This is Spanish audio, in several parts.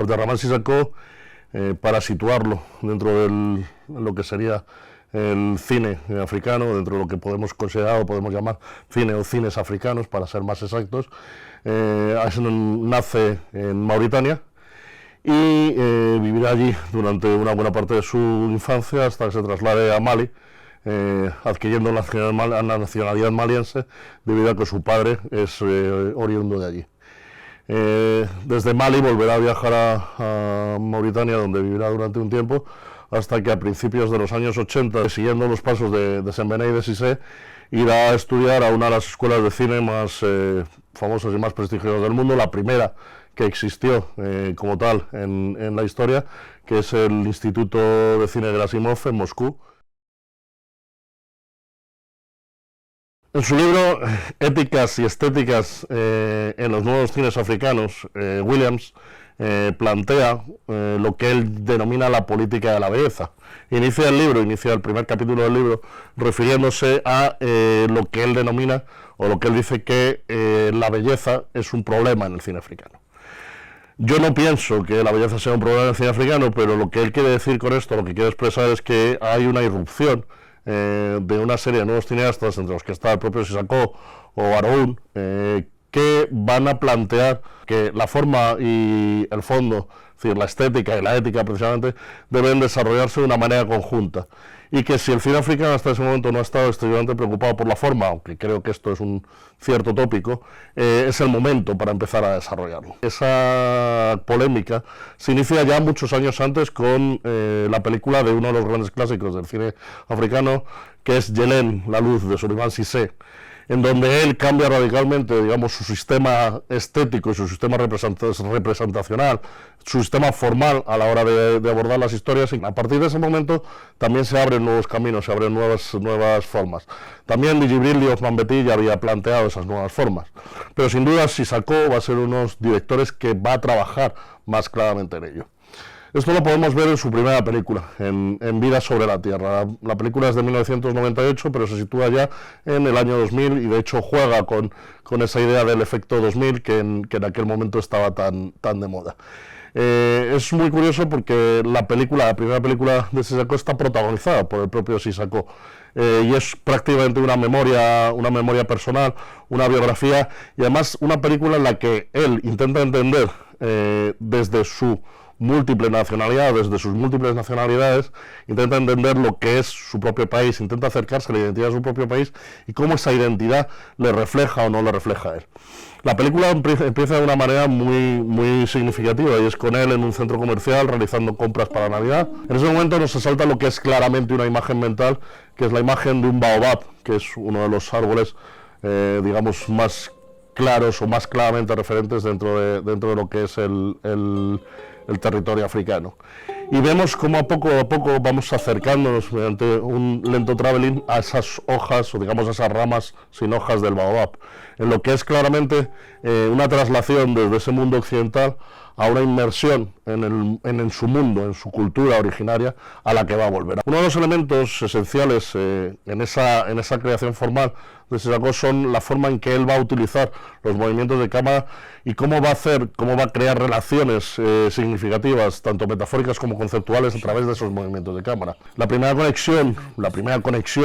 Abderramán Sissako, para situarlo dentro de lo que sería el cine africano, dentro de lo que podemos considerar o podemos llamar cine o cines africanos, para ser más exactos, nace en Mauritania y vivirá allí durante una buena parte de su infancia hasta que se traslade a Mali, adquiriendo la nacionalidad maliense debido a que su padre es oriundo de allí. Desde Mali volverá a viajar a Mauritania, donde vivirá durante un tiempo, hasta que a principios de los años 80, siguiendo los pasos de Sembène y de Cissé, irá a estudiar a una de las escuelas de cine más famosas y más prestigiosas del mundo, la primera que existió como tal en la historia, que es el Instituto de Cine Gerasimov en Moscú. En su libro Éticas y Estéticas en los nuevos cines africanos, Williams plantea lo que él denomina la política de la belleza. Inicia el primer capítulo del libro, refiriéndose a lo que él denomina, o lo que él dice que la belleza es un problema en el cine africano. Yo no pienso que la belleza sea un problema en el cine africano, pero lo que él quiere decir con esto, lo que quiere expresar es que hay una irrupción de una serie de nuevos cineastas, entre los que está el propio Sissako o Haroun, que van a plantear que la forma y el fondo, es decir, la estética y la ética precisamente, deben desarrollarse de una manera conjunta, y que si el cine africano hasta ese momento no ha estado extremadamente preocupado por la forma, aunque creo que esto es un cierto tópico, es el momento para empezar a desarrollarlo. Esa polémica se inicia ya muchos años antes con la película de uno de los grandes clásicos del cine africano, que es Yelen, la luz, de Souleymane Cissé, en donde él cambia radicalmente, digamos, su sistema estético y su sistema representacional, su sistema formal a la hora de abordar las historias, y a partir de ese momento también se abren nuevos caminos, se abren nuevas formas. También Djibril Diop Mambety ya había planteado esas nuevas formas, pero sin duda Sissako va a ser uno de los directores que va a trabajar más claramente en ello. Esto lo podemos ver en su primera película, en Vida sobre la Tierra. La película es de 1998, pero se sitúa ya en el año 2000 y de hecho juega con esa idea del efecto 2000 que en aquel momento estaba tan de moda. Es muy curioso porque la primera película de Sissako está protagonizada por el propio Sissako, y es prácticamente una memoria personal, una biografía, y además una película en la que él intenta entender desde su múltiple nacionalidad, desde sus múltiples nacionalidades, intenta entender lo que es su propio país, intenta acercarse a la identidad de su propio país y cómo esa identidad le refleja o no le refleja a él. La película empieza de una manera muy significativa, y es con él en un centro comercial realizando compras para Navidad. En ese momento nos asalta lo que es claramente una imagen mental, que es la imagen de un baobab, que es uno de los árboles, digamos, más claros o más claramente referentes dentro de lo que es el territorio africano. Y vemos cómo poco a poco vamos acercándonos mediante un lento traveling a esas hojas, o digamos a esas ramas sin hojas del baobab, en lo que es claramente una traslación desde ese mundo occidental a una inmersión en su mundo, en su cultura originaria, a la que va a volver. Uno de los elementos esenciales en esa creación formal de Sissako son la forma en que él va a utilizar los movimientos de cámara y cómo va a crear relaciones significativas, tanto metafóricas como conceptuales, a través de esos movimientos de cámara. La primera conexión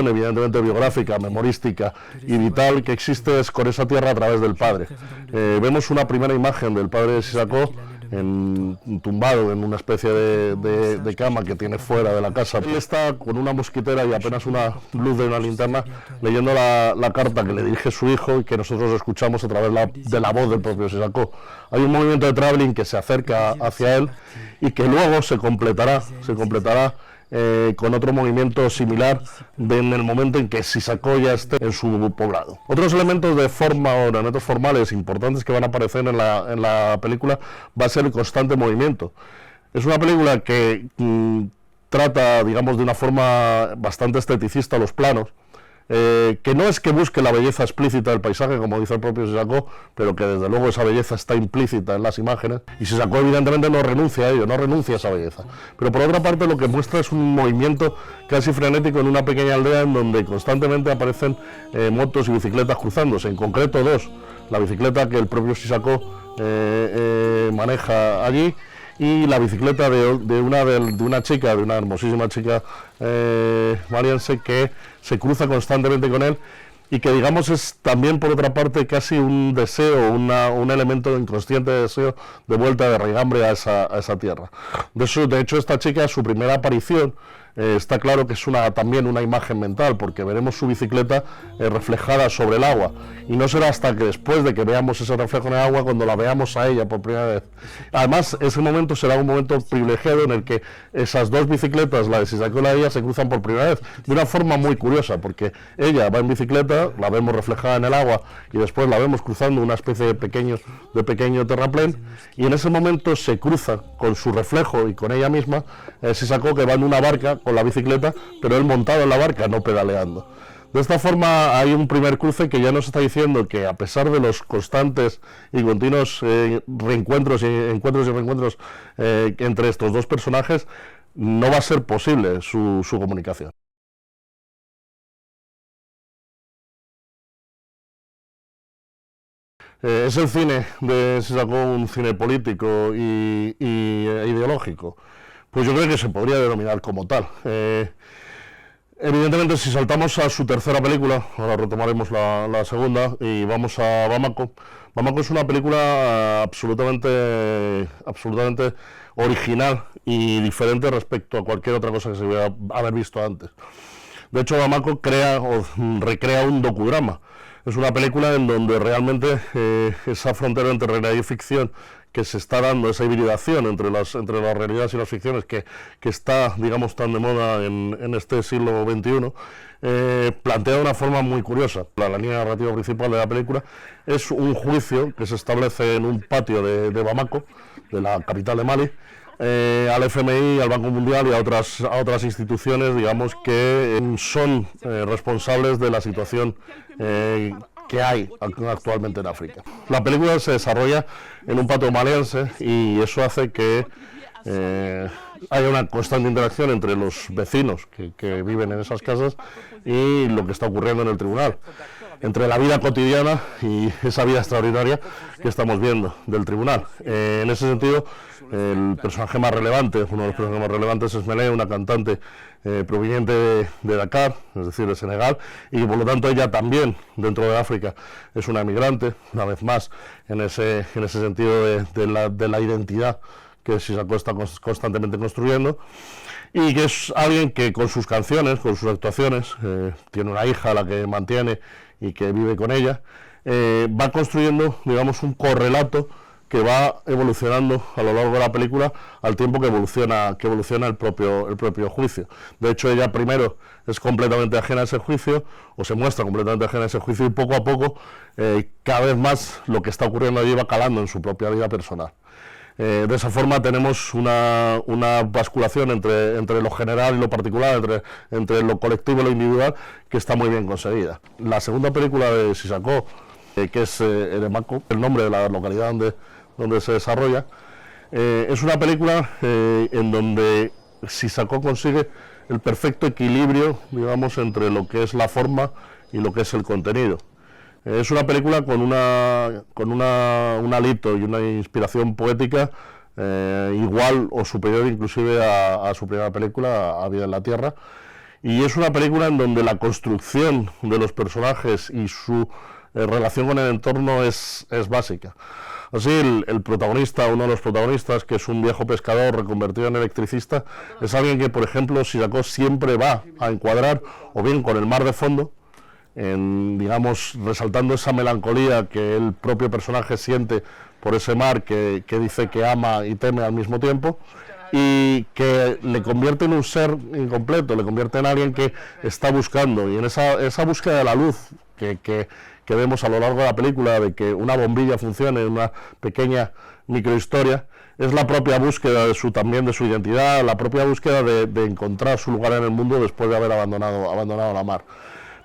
evidentemente biográfica, memorística y vital que existe es con esa tierra a través del padre. Vemos una primera imagen del padre de Sissako tumbado en una especie de cama que tiene fuera de la casa. Él está con una mosquitera y apenas una luz de una linterna, leyendo la carta que le dirige su hijo y que nosotros escuchamos a través de la voz del propio Sissako. Hay un movimiento de traveling que se acerca hacia él y que luego se completará con otro movimiento similar en el momento en que Sissako ya esté en su poblado. Otros elementos de forma o elementos formales importantes que van a aparecer en la película va a ser el constante movimiento. Es una película que trata, digamos, de una forma bastante esteticista los planos, que no es que busque la belleza explícita del paisaje, como dice el propio Sissako, pero que desde luego esa belleza está implícita en las imágenes, y Sissako evidentemente no renuncia a ello, no renuncia a esa belleza. Pero por otra parte lo que muestra es un movimiento casi frenético en una pequeña aldea en donde constantemente aparecen motos y bicicletas cruzándose, en concreto dos, la bicicleta que el propio Sissako maneja allí, y la bicicleta de una chica, de una hermosísima chica maliense, que se cruza constantemente con él, y que, digamos, es también por otra parte casi un deseo, un elemento inconsciente de deseo de vuelta de raigambre a esa tierra. De hecho, esta chica, su primera aparición, está claro que es también una imagen mental, porque veremos su bicicleta reflejada sobre el agua, y no será hasta que después de que veamos ese reflejo en el agua cuando la veamos a ella por primera vez. Además, ese momento será un momento privilegiado en el que esas dos bicicletas, la de Sissako y la de ella, se cruzan por primera vez, de una forma muy curiosa, porque ella va en bicicleta, la vemos reflejada en el agua, y después la vemos cruzando una especie de pequeño terraplén, y en ese momento se cruza con su reflejo y con ella misma Sissako, que va en una barca con la bicicleta, pero él montado en la barca, no pedaleando. De esta forma hay un primer cruce que ya nos está diciendo que, a pesar de los constantes y continuos encuentros y reencuentros entre estos dos personajes, no va a ser posible su comunicación. ¿Es el cine de Sissako un cine político e ideológico? Pues yo creo que se podría denominar como tal. Evidentemente, si saltamos a su tercera película, ahora retomaremos la segunda, y vamos a Bamako. Bamako es una película absolutamente original y diferente respecto a cualquier otra cosa que se hubiera haber visto antes. De hecho, Bamako recrea un docudrama. Es una película en donde realmente esa frontera entre realidad y ficción que se está dando, esa hibridación entre las realidades y las ficciones que está, digamos, tan de moda en este siglo XXI, plantea de una forma muy curiosa. La línea narrativa principal de la película es un juicio que se establece en un patio de Bamako, de la capital de Mali, al FMI, al Banco Mundial y a otras instituciones, digamos, que son responsables de la situación que hay actualmente en África. La película se desarrolla en un patio maliense, y eso hace que haya una constante interacción entre los vecinos que viven en esas casas y lo que está ocurriendo en el tribunal, entre la vida cotidiana y esa vida extraordinaria que estamos viendo del tribunal. En ese sentido, el personaje más relevante, uno de los personajes más relevantes, es Melé, una cantante proveniente de Dakar, es decir, de Senegal, y por lo tanto ella también, dentro de África, es una emigrante, una vez más, en ese sentido de la identidad que Sissako está constantemente construyendo, y que es alguien que, con sus canciones, con sus actuaciones, tiene una hija a la que mantiene y que vive con ella, va construyendo, digamos, un correlato que va evolucionando a lo largo de la película al tiempo que evoluciona el propio juicio. De hecho, ella primero es completamente ajena a ese juicio, o se muestra completamente ajena a ese juicio, y poco a poco, cada vez más, lo que está ocurriendo allí va calando en su propia vida personal. De esa forma tenemos una basculación entre lo general y lo particular, entre lo colectivo y lo individual, que está muy bien conseguida. La segunda película de Sissako, que es Bamako, el nombre de la localidad donde se desarrolla, es una película en donde Sissako consigue el perfecto equilibrio, digamos, entre lo que es la forma y lo que es el contenido. Es una película con un alito y una inspiración poética igual o superior inclusive a su primera película, A Vida en la Tierra, y es una película en donde la construcción de los personajes y su relación con el entorno es básica. Así, el protagonista, uno de los protagonistas, que es un viejo pescador reconvertido en electricista, es alguien que, por ejemplo, Sissako siempre va a encuadrar, o bien con el mar de fondo, digamos, resaltando esa melancolía que el propio personaje siente por ese mar que dice que ama y teme al mismo tiempo, y que le convierte en un ser incompleto, le convierte en alguien que está buscando, y en esa búsqueda de la luz que vemos a lo largo de la película, de que una bombilla funcione, una pequeña microhistoria, es la propia búsqueda también de su identidad, la propia búsqueda de encontrar su lugar en el mundo después de haber abandonado la mar.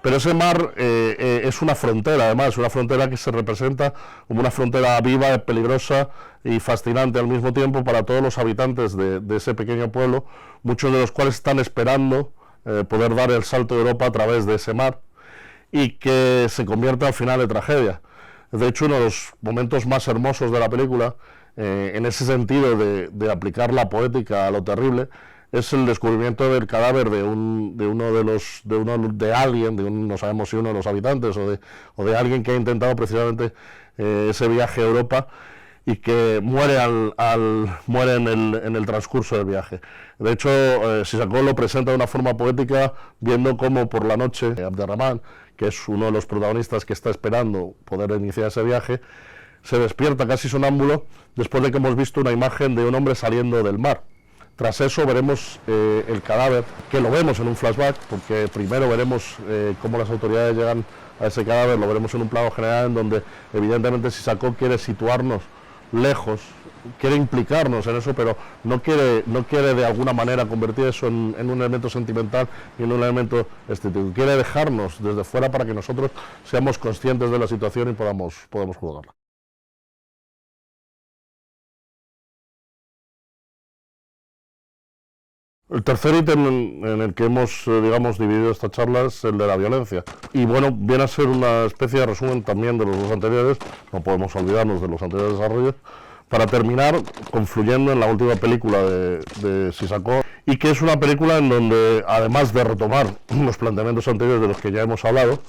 Pero ese mar es una frontera, además, una frontera que se representa como una frontera viva, peligrosa y fascinante al mismo tiempo para todos los habitantes de ese pequeño pueblo, muchos de los cuales están esperando poder dar el salto de Europa a través de ese mar, y que se convierte al final en tragedia. De hecho, uno de los momentos más hermosos de la película, en ese sentido de aplicar la poética a lo terrible, es el descubrimiento del cadáver de alguien, no sabemos si uno de los habitantes o de alguien que ha intentado precisamente ese viaje a Europa, y que muere en el transcurso del viaje. De hecho, Sisakov lo presenta de una forma poética, viendo cómo por la noche Abderrahman, que es uno de los protagonistas que está esperando poder iniciar ese viaje, se despierta casi sonámbulo después de que hemos visto una imagen de un hombre saliendo del mar. Tras eso veremos el cadáver, que lo vemos en un flashback, porque primero veremos cómo las autoridades llegan a ese cadáver, lo veremos en un plano general en donde evidentemente Sisakov quiere situarnos lejos, quiere implicarnos en eso, pero no quiere de alguna manera convertir eso en un elemento sentimental y en un elemento estético. Quiere dejarnos desde fuera para que nosotros seamos conscientes de la situación y podamos juzgarla. El tercer ítem en el que hemos, dividido esta charla es el de la violencia. Y bueno, viene a ser una especie de resumen también de los dos anteriores, no podemos olvidarnos de los anteriores desarrollos, para terminar confluyendo en la última película de Sisakov, y que es una película en donde, además de retomar los planteamientos anteriores de los que ya hemos hablado,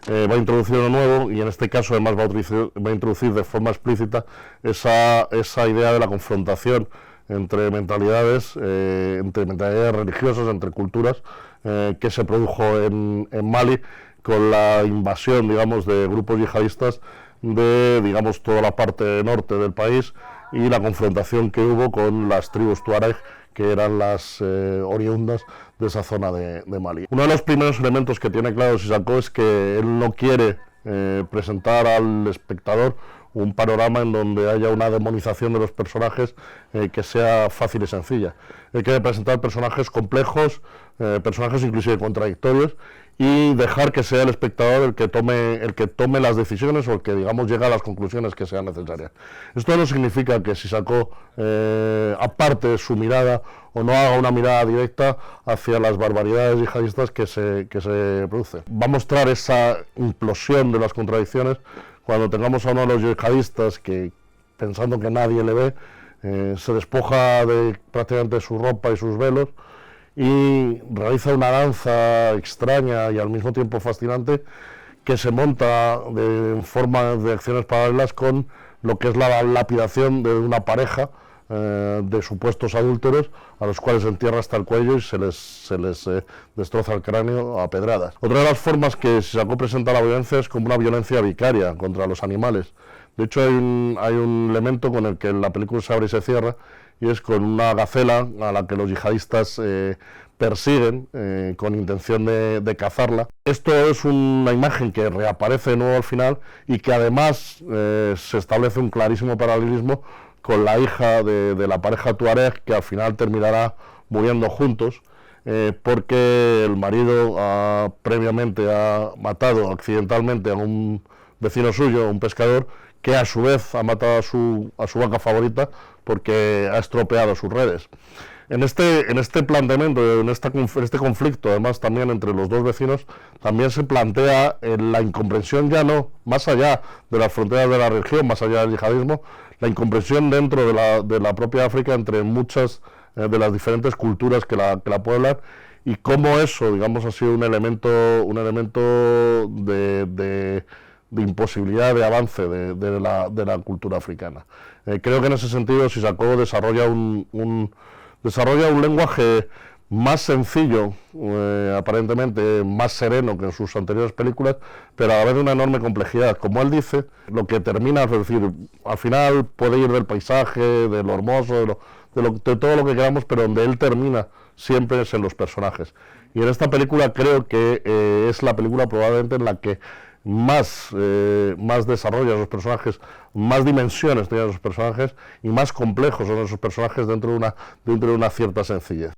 va a introducir uno nuevo, y en este caso además va a introducir de forma explícita esa idea de la confrontación entre mentalidades religiosas, entre culturas, que se produjo en Mali con la invasión, de grupos yihadistas de, toda la parte norte del país, y la confrontación que hubo con las tribus tuareg, que eran las oriundas de esa zona de Mali. Uno de los primeros elementos que tiene claro Sisakov es que él no quiere presentar al espectador un panorama en donde haya una demonización de los personajes que sea fácil y sencilla. Él quiere presentar personajes complejos, personajes inclusive contradictorios, y dejar que sea el espectador el que tome las decisiones, o el que llegue a las conclusiones que sean necesarias. Esto no significa que Sisakov aparte su mirada o no haga una mirada directa hacia las barbaridades yihadistas que se producen. Va a mostrar esa implosión de las contradicciones cuando tengamos a uno de los yihadistas que, pensando que nadie le ve, se despoja de prácticamente su ropa y sus velos y realiza una danza extraña y al mismo tiempo fascinante, que se monta en forma de acciones paralelas con lo que es la lapidación de una pareja de supuestos adúlteros, a los cuales se entierra hasta el cuello y se les destroza el cráneo a pedradas. Otra de las formas que Sisakov presenta la violencia es como una violencia vicaria contra los animales. De hecho, hay un elemento con el que la película se abre y se cierra, y es con una gacela a la que los yihadistas persiguen con intención de cazarla. Esto es una imagen que reaparece de nuevo al final, y que además se establece un clarísimo paralelismo con la hija de la pareja tuareg, que al final terminará muriendo juntos, porque el marido previamente ha matado accidentalmente a un vecino suyo, un pescador, que a su vez ha matado a su vaca favorita porque ha estropeado sus redes. En este planteamiento, en este conflicto, además también entre los dos vecinos, también se plantea la incomprensión, ya no más allá de las fronteras de la religión, más allá del yihadismo, la incomprensión dentro de la propia África entre muchas de las diferentes culturas que la pueblan, y cómo eso, ha sido un elemento de imposibilidad de avance de la cultura africana. Creo que en ese sentido Sisakov desarrolla un lenguaje más sencillo, aparentemente más sereno que en sus anteriores películas, pero a la vez de una enorme complejidad. Como él dice, lo que termina, es decir, al final puede ir del paisaje, de lo hermoso, de todo lo que queramos, pero donde él termina siempre es en los personajes. Y en esta película creo que es la película probablemente en la que más desarrollo a esos personajes, más dimensiones tienen esos personajes y más complejos son esos personajes dentro de una cierta sencillez.